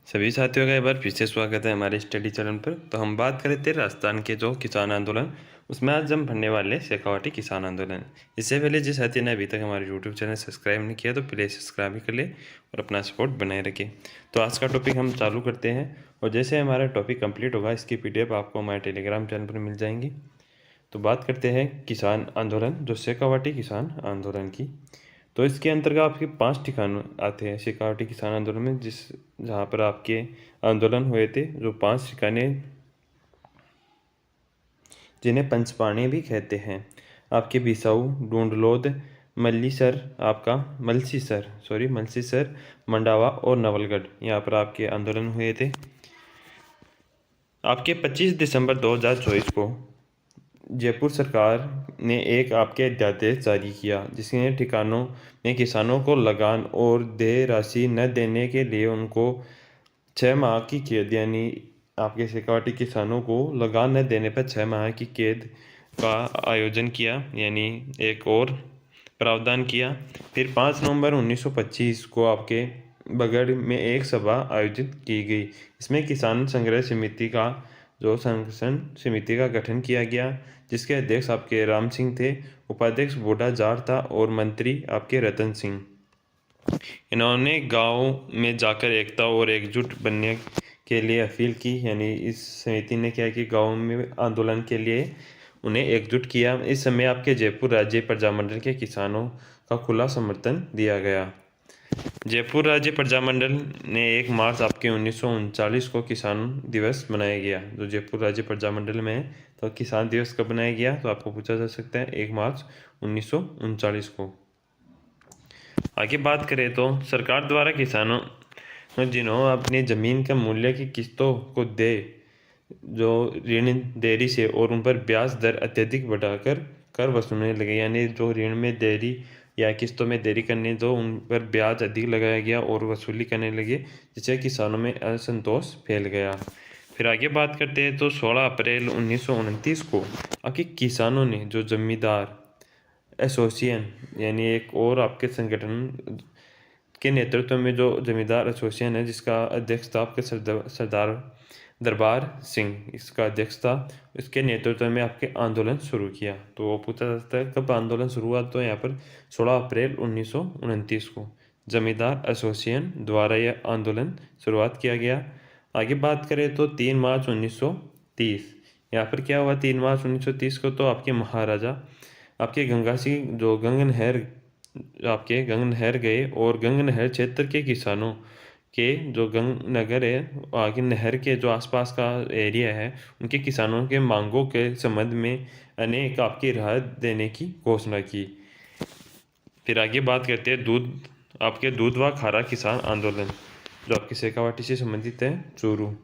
सभी साथियों का एक बार फिर से स्वागत है हमारे स्टडी चैनल पर। तो हम बात कर रहे थे राजस्थान के जो किसान आंदोलन, उसमें आज हम पढ़ने वाले शेखावाटी किसान आंदोलन। इससे पहले जिस साथी ने अभी तक हमारे यूट्यूब चैनल सब्सक्राइब नहीं किया तो प्लीज़ सब्सक्राइब भी कर ले और अपना सपोर्ट बनाए रखें। तो आज का टॉपिक हम चालू करते हैं और जैसे हमारा टॉपिक कंप्लीट होगा इसकी PDF आपको हमारे टेलीग्राम चैनल पर मिल जाएंगी। तो बात करते हैं किसान आंदोलन, जो शेखावाटी किसान आंदोलन की। तो इसके अंतर्गत आपके 5 ठिकाने आते हैं शेखावाटी किसान आंदोलन में, जहाँ पर आपके आंदोलन हुए थे। जो 5 ठिकाने जिन्हें पंचपाणी भी कहते हैं, आपके बिसाऊ, डूंडलोद, मलसीसर, मंडावा और नवलगढ़, यहाँ पर आपके आंदोलन हुए थे। आपके 25 दिसंबर 2024 को जयपुर सरकार ने एक आपके अध्यादेश जारी किया, जिसने ठिकानों में किसानों को लगान और देय राशि न देने के लिए उनको 6 माह की कैद, यानी आपके शेखावाटी किसानों को लगान न देने पर 6 माह की कैद का आयोजन किया, यानी एक और प्रावधान किया। फिर 5 नवंबर 1925 को आपके बगड़ में एक सभा आयोजित की गई। इसमें किसान संघर्ष समिति का गठन किया गया, जिसके अध्यक्ष आपके राम सिंह थे, उपाध्यक्ष बूढ़ा जार था और मंत्री आपके रतन सिंह। इन्होंने गांव में जाकर एकता और एकजुट बनने के लिए अपील की, यानी इस समिति ने क्या कि गांव में आंदोलन के लिए उन्हें एकजुट किया। इस समय आपके जयपुर राज्य प्रजामंडल के किसानों का खुला समर्थन दिया गया। जयपुर राज्य प्रजामंडल ने 1 मार्च आपके 1939 को किसान दिवस मनाया गया। जो जयपुर राज्य प्रजामंडल में है, तो किसान दिवस कब मनाया गया, तो आपको पूछा जा सकता है 1 मार्च 1939 को। आगे बात करें तो सरकार द्वारा किसानों जिन्होंने अपनी ज़मीन का मूल्य की किस्तों को दे जो ऋण देरी से और उन पर ब्याज दर अत्यधिक बढ़ाकर कर वसूलने लगे, यानी जो ऋण में देरी या किस्तों में देरी करने दो उन पर ब्याज अधिक लगाया गया और वसूली करने लगे, जिससे किसानों में असंतोष फैल गया। फिर आगे बात करते हैं तो 16 अप्रैल 1929 को आखिर किसानों ने जो जमींदार एसोसिएशन, यानी एक और आपके संगठन के नेतृत्व में जो जमींदार एसोसिएशन है, जिसका अध्यक्ष था आपके सरदार दरबार सिंह, इसका अध्यक्ष था, इसके नेतृत्व में आपके आंदोलन शुरू किया। तो वो पूछा जाता है कब आंदोलन शुरू हुआ, तो यहाँ पर 16 अप्रैल 1929 को जमींदार एसोसिएशन द्वारा यह आंदोलन शुरुआत किया गया। आगे बात करें तो 3 मार्च 1930 यहाँ पर क्या हुआ। 3 मार्च 1930 को तो आपके महाराजा आपके गंगा सिंह जो गंग नहर गए और गंग नहर क्षेत्र के किसानों के जो गंग नगर है, आगे नहर के जो आसपास का एरिया है, उनके किसानों के मांगों के संबंध में अनेक आपकी राहत देने की घोषणा की। फिर आगे बात करते हैं दूध व खारा किसान आंदोलन, जो आपकी शेखावाटी से संबंधित है, चूरू।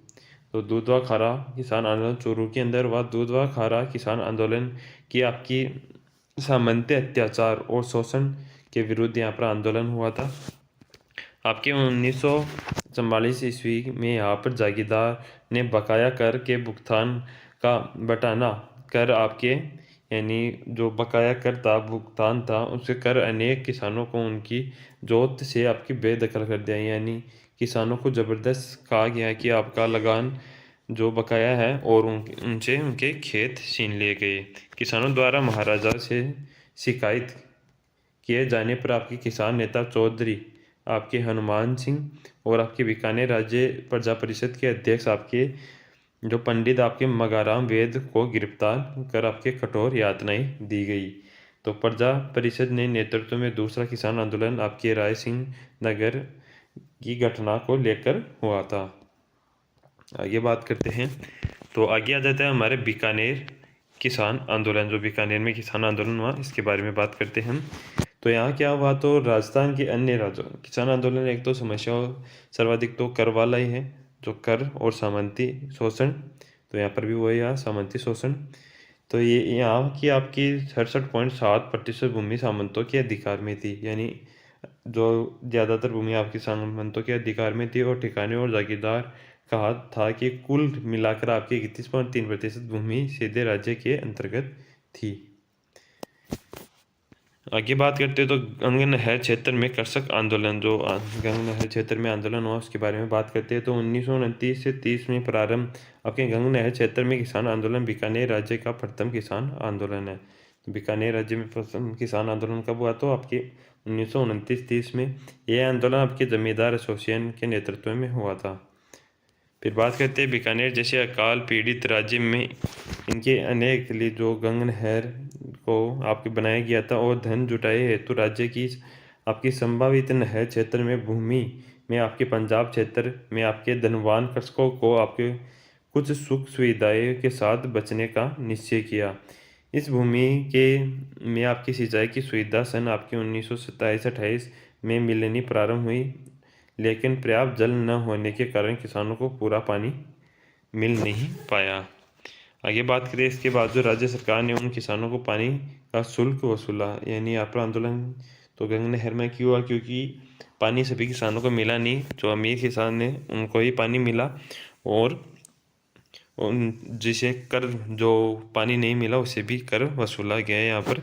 तो दूध व खारा किसान आंदोलन चूरू के अंदर हुआ। दूध व खारा किसान आंदोलन की आपकी सामंती अत्याचार और शोषण के विरुद्ध यहाँ पर आंदोलन हुआ था। आपके 1944 ईस्वी में यहाँ पर जागीरदार ने बकाया कर के भुगतान का बटाना कर आपके, यानी जो बकाया कर था भुगतान था उससे कर अनेक किसानों को उनकी जोत से आपकी बेदखल कर दिया, यानी किसानों को ज़बरदस्त कहा गया कि आपका लगान जो बकाया है और उनसे उनके खेत छीन लिए गए। किसानों द्वारा महाराजा से शिकायत किए जाने पर आपके किसान नेता चौधरी आपके हनुमान सिंह और आपके बीकानेर राज्य प्रजा परिषद के अध्यक्ष आपके जो पंडित आपके मगाराम वेद को गिरफ्तार कर आपके कठोर यातनाएं दी गई। तो प्रजा परिषद ने नेतृत्व में दूसरा किसान आंदोलन आपके राय सिंह नगर की घटना को लेकर हुआ था। आगे बात करते हैं तो आगे आ जाता है हमारे बीकानेर किसान आंदोलन। जो बीकानेर में किसान आंदोलन हुआ इसके बारे में बात करते हैं हम। तो यहाँ क्या हुआ, तो राजस्थान के अन्य राज्यों किसान आंदोलन एक तो समस्याओं सर्वाधिक तो कर वाला ही है, जो कर और सामंती शोषण। तो यहाँ पर भी वही है सामंती शोषण। तो ये यहाँ की आपकी 67.7% भूमि सामंतों के अधिकार में थी, यानी जो ज़्यादातर भूमि आपकी सामंतों के अधिकार में थी और ठिकाने और जागीरदार कहा था कि कुल मिलाकर आपकी 31.3% भूमि सीधे राज्य के अंतर्गत थी। आगे बात करते हैं तो गंग नहर क्षेत्र में कृषक आंदोलन, जो गंग नहर क्षेत्र में आंदोलन हुआ उसके बारे में बात करते हैं। तो 1929 से 30 में प्रारंभ आपके गंग नहर क्षेत्र में किसान आंदोलन बीकानेर राज्य का प्रथम किसान आंदोलन है। तो बीकानेर राज्य में प्रथम किसान आंदोलन कब हुआ? तो आपके 1929-30 में यह आंदोलन आपके जमींदार एसोसिएशन के नेतृत्व में हुआ था। फिर बात करते हैं बीकानेर जैसे अकाल पीड़ित राज्य में इनके अनेक लिए जो गंग नहर को आपके बनाया गया था और धन जुटाए हेतु राज्य की आपकी संभावित नहर क्षेत्र में भूमि में आपके पंजाब क्षेत्र में आपके धनवान कृषकों को आपके कुछ सुख सुविधाएं के साथ बचने का निश्चय किया। इस भूमि के में आपकी सिंचाई की सुविधा सन आपके 1927-28 में मिलनी प्रारंभ हुई, लेकिन पर्याप्त जल न होने के कारण किसानों को पूरा पानी मिल नहीं पाया। आगे बात करें इसके बाद जो राज्य सरकार ने उन किसानों को पानी का शुल्क वसूला, यानी यहाँ पर आंदोलन तो गंग नहर में क्यों हुआ? क्योंकि पानी सभी किसानों को मिला नहीं, जो अमीर किसान ने उनको ही पानी मिला और उन जिसे कर जो पानी नहीं मिला उसे भी कर वसूला गया। यहाँ पर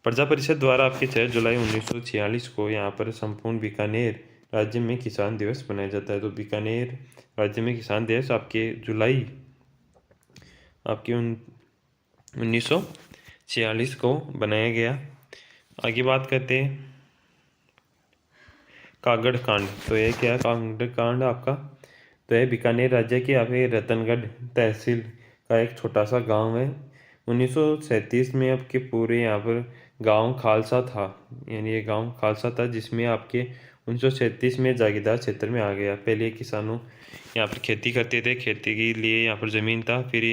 प्रजा परिषद द्वारा आपके 6 जुलाई 1946 को यहाँ पर संपूर्ण बीकानेर राज्य में किसान दिवस मनाया जाता है। तो बीकानेर राज्य में किसान दिवस आपके जुलाई आपके 1946 को बनाया गया। आगे बात करते हैं कागड़ कांड। तो ये क्या है कागड़ कांड आपका? तो यह बीकानेर राज्य के आपके रतनगढ़ तहसील का एक छोटा सा गांव है। 1937 में आपके पूरे यहाँ पर गांव खालसा था, यानी ये गांव खालसा था, जिसमें आपके 1937 में जागीरदार क्षेत्र में आ गया। पहले किसानों यहाँ पर खेती करते थे, खेती के लिए यहाँ पर ज़मीन था, फिर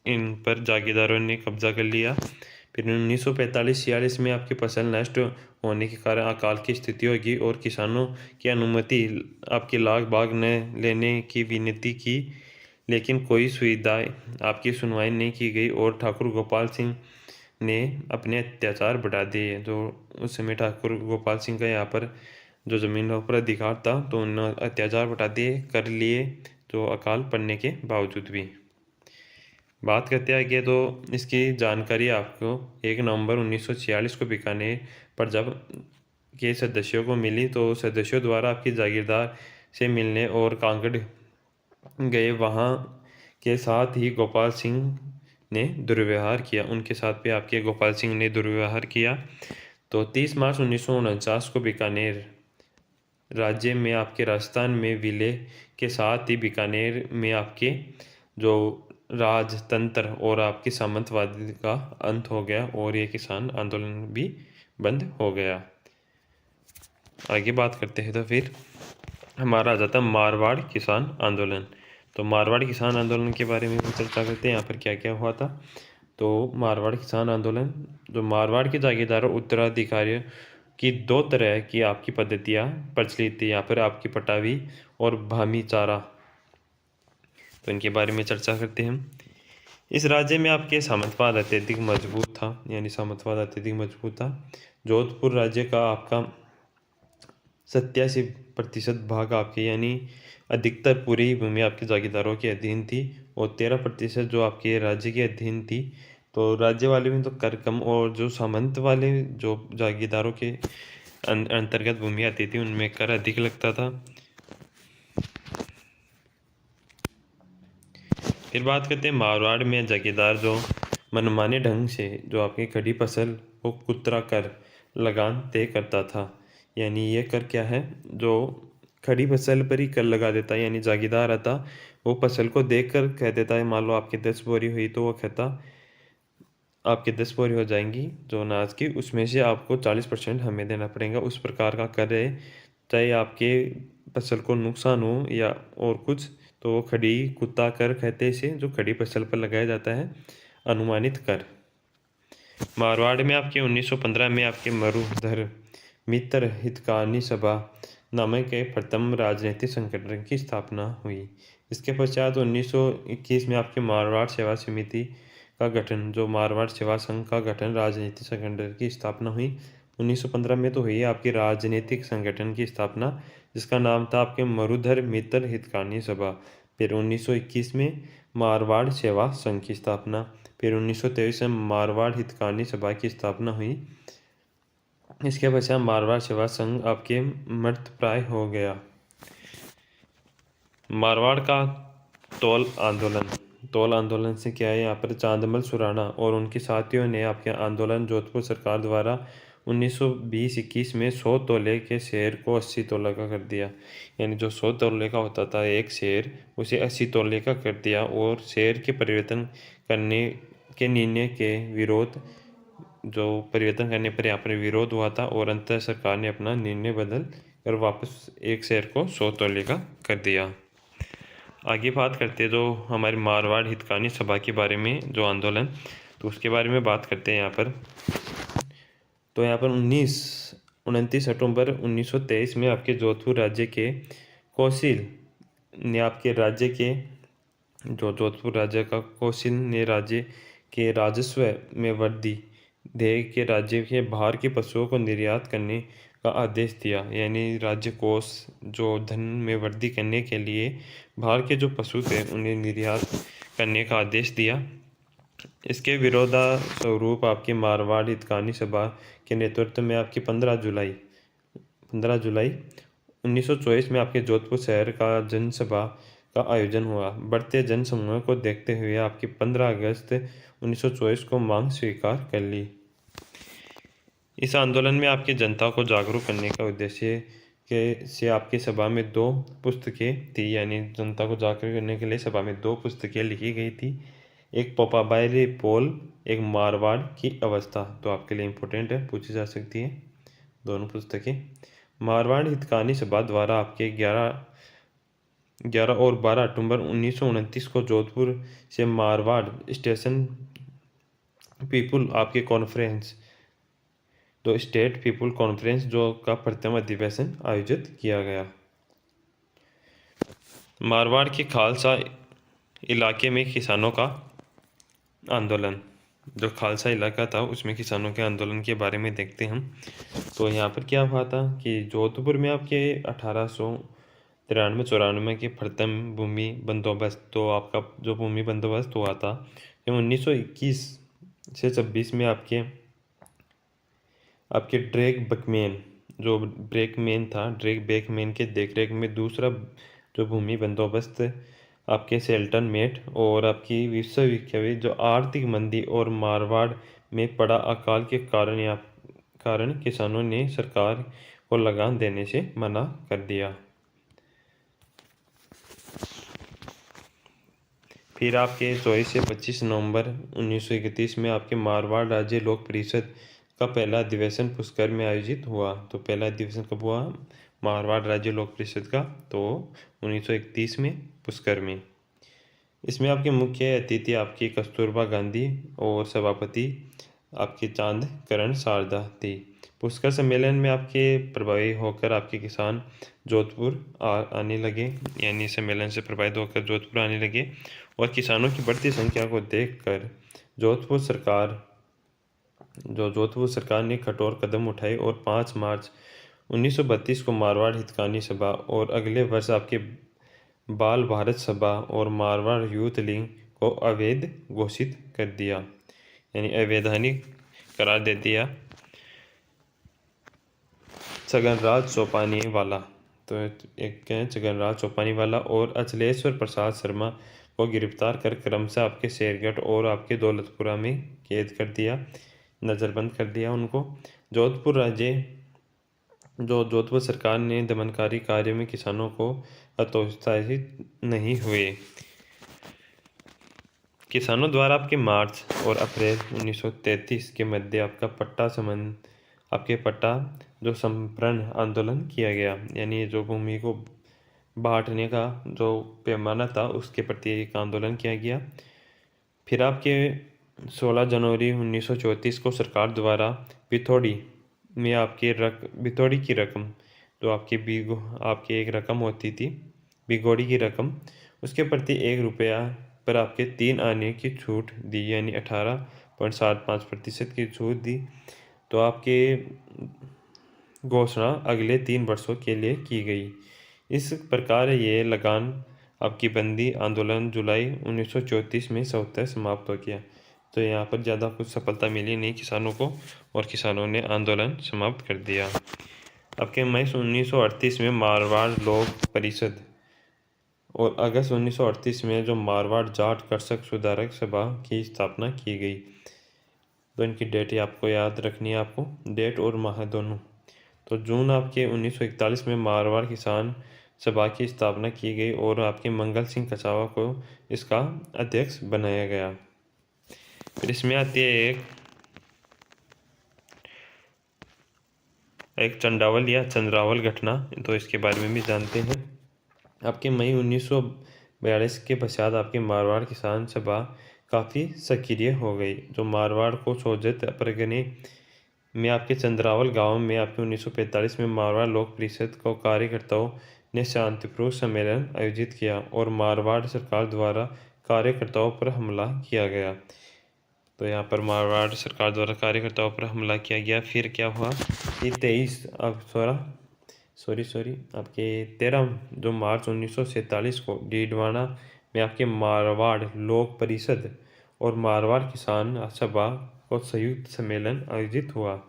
इन पर जागीरदारों ने कब्जा कर लिया। फिर 1945-46 में आपकी फसल नष्ट होने के कारण अकाल की स्थिति होगी और किसानों की अनुमति आपकी लाग बाग न लेने की विनती की, लेकिन कोई सुविधाएं आपकी सुनवाई नहीं की गई और ठाकुर गोपाल सिंह ने अपने अत्याचार बढ़ा दिए। जो उस समय ठाकुर गोपाल सिंह का यहाँ पर जो ज़मीनों पर अधिकार था, तो उन्होंने अत्याचार बढ़ा दिए कर लिए, जो अकाल पड़ने के बावजूद भी। बात करते हैं आगे तो इसकी जानकारी आपको 1 नवंबर 1946 को बीकानेर पर जब के सदस्यों को मिली, तो सदस्यों द्वारा आपकी जागीरदार से मिलने और कांगड़ गए। वहाँ के साथ ही गोपाल सिंह ने दुर्व्यवहार किया, उनके साथ भी आपके गोपाल सिंह ने दुर्व्यवहार किया। तो 30 मार्च 1949 को बीकानेर राज्य में आपके राजस्थान में विलय के साथ ही बीकानेर में आपके जो राजतंत्र और आपकी सामंतवादी का अंत हो गया और ये किसान आंदोलन भी बंद हो गया। आगे बात करते हैं तो फिर हमारा आ जाता है मारवाड़ किसान आंदोलन। तो मारवाड़ किसान आंदोलन के बारे में भी चर्चा करते हैं, यहाँ पर क्या क्या हुआ था। तो मारवाड़ किसान आंदोलन, जो मारवाड़ के जागीरदारों उत्तराधिकारियों की 2 तरह की आपकी पद्धतियाँ प्रचलित थी, यहाँ पर आपकी पटावी और भामी चारा। तो इनके बारे में चर्चा करते हैं। इस राज्य में आपके सामंतवाद अत्यधिक मजबूत था, यानी सामंतवाद अत्यधिक मजबूत था। जोधपुर राज्य का आपका 87% भाग आपके यानी अधिकतर पूरी भूमि आपके जागीरदारों के अधीन थी और 13% जो आपके राज्य के अधीन थी। तो राज्य वाले में तो कर कम और जो सामंत वाले जो जागीरदारों के अंतर्गत भूमि आती थी उनमें कर अधिक लगता था। फिर बात करते हैं मारवाड़ में जागीरदार जो मनमाने ढंग से जो आपकी खड़ी फसल को कुतरा कर लगान तय करता था। यानी ये कर क्या है, जो खड़ी फसल पर ही कर लगा देता है, यानी जागीरदार आता वो फसल को देखकर कह देता है, मान लो आपके 10 बोरी हुई तो वो कहता आपके 10 बोरी हो जाएंगी जो अनाज की, उसमें से आपको 40% हमें देना पड़ेगा। उस प्रकार का कर है, चाहे आपके फसल को नुकसान हो या और कुछ, तो वो खड़ी कुत्ता कर कहते हैं इसे, जो खड़ी फसल पर लगाया जाता है अनुमानित कर। मारवाड़ में आपके 1915 में आपके मरुधर मित्र हितकानी सभा नामक एक प्रथम राजनीतिक संगठन की स्थापना हुई। इसके पश्चात 1921 में आपके मारवाड़ सेवा समिति का गठन, जो मारवाड़ सेवा संघ का गठन राजनीतिक संगठन की स्थापना हुई। 1915 में तो हुई है आपकी राजनीतिक संगठन की स्थापना, जिसका नाम था आपके मरुधर मित्र हितकानी सभा। फिर 1921 में मारवाड़ सेवा संघ की स्थापना, फिर 1923 में मारवाड़ हितकानी सभा की स्थापना हुई। इसके पश्चात मारवाड़ सेवा संघ आपके मृतप्राय हो गया। मारवाड़ का तोल आंदोलन से क्या है, यहाँ पर चांदमल सुराणा और उनके साथियों ने आपके आंदोलन जोधपुर सरकार द्वारा 1920-21 में 100 तोले के शेर को 80 तोले का कर दिया। यानी जो 100 तोले का होता था एक शेर, उसे 80 तोले का कर दिया। और शेर के परिवर्तन करने के निर्णय के विरोध जो परिवर्तन करने पर यहाँ पर विरोध हुआ था, और अंततः सरकार ने अपना निर्णय बदल कर वापस एक शेर को 100 तोले का कर दिया। आगे बात करते हैं जो हमारे मारवाड़ हितकानी सभा के बारे में, जो आंदोलन, तो उसके बारे में बात करते हैं यहाँ पर। तो यहाँ पर 29 अक्टूबर 1923 में आपके जोधपुर राज्य के कौंसिल ने आपके राज्य के जो जोधपुर राज्य का कौंसिल ने राज्य के राजस्व में वृद्धि दे के राज्य के बाहर के पशुओं को निर्यात करने का आदेश दिया। यानी राज्य कोष जो धन में वृद्धि करने के लिए बाहर के जो पशु थे उन्हें निर्यात करने का आदेश दिया। इसके विरोधास्वरूप आपके मारवाड़ हितकानी सभा के नेतृत्व में आपकी 15 जुलाई 1924 में आपके जोधपुर शहर का जनसभा का आयोजन हुआ। बढ़ते जन समूह को देखते हुए आपकी 15 अगस्त 1924 को मांग स्वीकार कर ली। इस आंदोलन में आपकी जनता को जागरूक करने का उद्देश्य के से आपकी सभा में 2 पुस्तकें थी। यानी जनता को जागरूक करने के लिए सभा में 2 पुस्तकें लिखी गई थी। एक पोपाबाई पोल, एक मारवाड़ की अवस्था, तो आपके लिए इम्पोर्टेंट है, पूछी जा सकती है दोनों पुस्तकें। मारवाड़ हितकानी सभा द्वारा आपके 11 और 12 अक्टूबर 1929 को जोधपुर से मारवाड़ स्टेशन पीपुल आपके कॉन्फ्रेंस, तो स्टेट पीपुल कॉन्फ्रेंस जो का प्रथम अधिवेशन आयोजित किया गया। मारवाड़ के खालसा इलाके में किसानों का आंदोलन, जो खालसा इलाका था उसमें किसानों के आंदोलन के बारे में देखते हैं हम। तो यहाँ पर क्या हुआ था कि जोधपुर में आपके 1893-94 के प्रथम भूमि बंदोबस्त, तो आपका जो भूमि बंदोबस्त हुआ था, 1921 से 26 में आपके ड्रेक बकमेन जो ड्रेक बेकमेन के देखरेख में दूसरा जो भूमि बंदोबस्त आपके सेल्टन मेट, और आपकी विश्वविख्यात जो आर्थिक मंदी और मारवाड़ में पड़ा अकाल के कारण किसानों ने सरकार को लगान देने से मना कर दिया। फिर आपके 24 से 25 नवंबर 1931 में आपके मारवाड़ राज्य लोक परिषद का पहला अधिवेशन पुष्कर में आयोजित हुआ। तो पहला अधिवेशन कब हुआ मारवाड़ राज्य लोक परिषद का, तो 1931 में पुष्कर में। इसमें आपके मुख्य अतिथि आपकी कस्तूरबा गांधी और सभापति आपके चांद करण शारदा थी। पुष्कर सम्मेलन में आपके प्रभावी होकर आपके किसान जोधपुर आने लगे। यानी सम्मेलन से प्रभावित होकर जोधपुर आने लगे, और किसानों की बढ़ती संख्या को देखकर जोधपुर सरकार ने कठोर कदम उठाए, और 5 मार्च 1932 को मारवाड़ हितकानी सभा और अगले वर्ष आपके बाल भारत सभा और मारवाड़ यूथ लीग को अवैध घोषित कर दिया। यानी अवैधानिक करार दे दिया। छगनराज चौपानीवाला, तो एक है छगनराज चौपानीवाला और अचलेश्वर प्रसाद शर्मा को गिरफ्तार कर क्रमशः आपके शेरगढ़ और आपके दौलतपुरा में कैद कर दिया, नज़रबंद कर दिया उनको। जोधपुर सरकार ने दमनकारी कार्य में किसानों को हतोत्साहित नहीं हुए। किसानों द्वारा आपके मार्च और अप्रैल 1933 के मध्य आपके पट्टा जो संप्रन आंदोलन किया गया। यानी जो भूमि को बांटने का जो पैमाना था उसके प्रति एक आंदोलन किया गया। फिर आपके 16 जनवरी 1934 को सरकार द्वारा बिथोड़ी की रकम, जो आपकी एक रकम होती थी बिगोड़ी की रकम, उसके प्रति ₹1 पर आपके 3 आने की छूट दी। यानी 18.75% की छूट दी। तो आपके घोषणा अगले 3 वर्षों के लिए की गई। इस प्रकार ये लगान आपकी बंदी आंदोलन जुलाई 1934 में स्वतः समाप्त हो गया। तो यहाँ पर ज़्यादा कुछ सफलता मिली नहीं किसानों को और किसानों ने आंदोलन समाप्त कर दिया। आपके मई 1938 में मारवाड़ लोक परिषद और अगस्त 1938 में जो मारवाड़ जाट कृषक सुधारक सभा की स्थापना की गई। तो इनकी डेट आपको याद रखनी है, आपको डेट और माह दोनों। तो जून आपके 1941 में मारवाड़ किसान सभा की स्थापना की गई और आपके मंगल सिंह कछावा को इसका अध्यक्ष बनाया गया। फिर इसमें आती है एक चंडावल या चंद्रावल घटना, तो इसके बारे में भी जानते हैं। आपके मई 1942 के पश्चात आपके मारवाड़ किसान सभा काफ़ी सक्रिय हो गई। जो मारवाड़ को सोजत परगने में आपके चंद्रावल गांव में आपके 1945 में मारवाड़ लोक परिषद को कार्यकर्ताओं ने शांतिपूर्ण सम्मेलन आयोजित किया और मारवाड़ सरकार द्वारा कार्यकर्ताओं पर हमला किया गया। तो यहाँ पर मारवाड़ सरकार द्वारा कार्यकर्ताओं पर हमला किया गया। फिर क्या हुआ कि 23 अब सॉरी आपके 13 जो मार्च 1947 को डीडवाना में आपके मारवाड़ लोक परिषद और मारवाड़ किसान सभा को संयुक्त सम्मेलन आयोजित हुआ।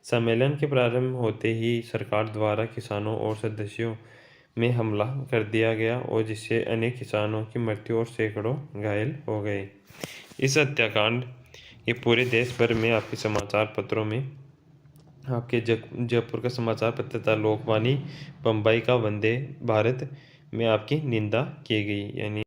सम्मेलन के प्रारंभ होते ही सरकार द्वारा किसानों और सदस्यों में हमला कर दिया गया और जिससे अनेक किसानों की मृत्यु और सैकड़ों घायल हो गए। इस हत्याकांड ये पूरे देश भर में आपके समाचार पत्रों में, आपके जयपुर का समाचार पत्र था लोकवाणी, बम्बई का वंदे भारत में आपकी निंदा की गई। यानी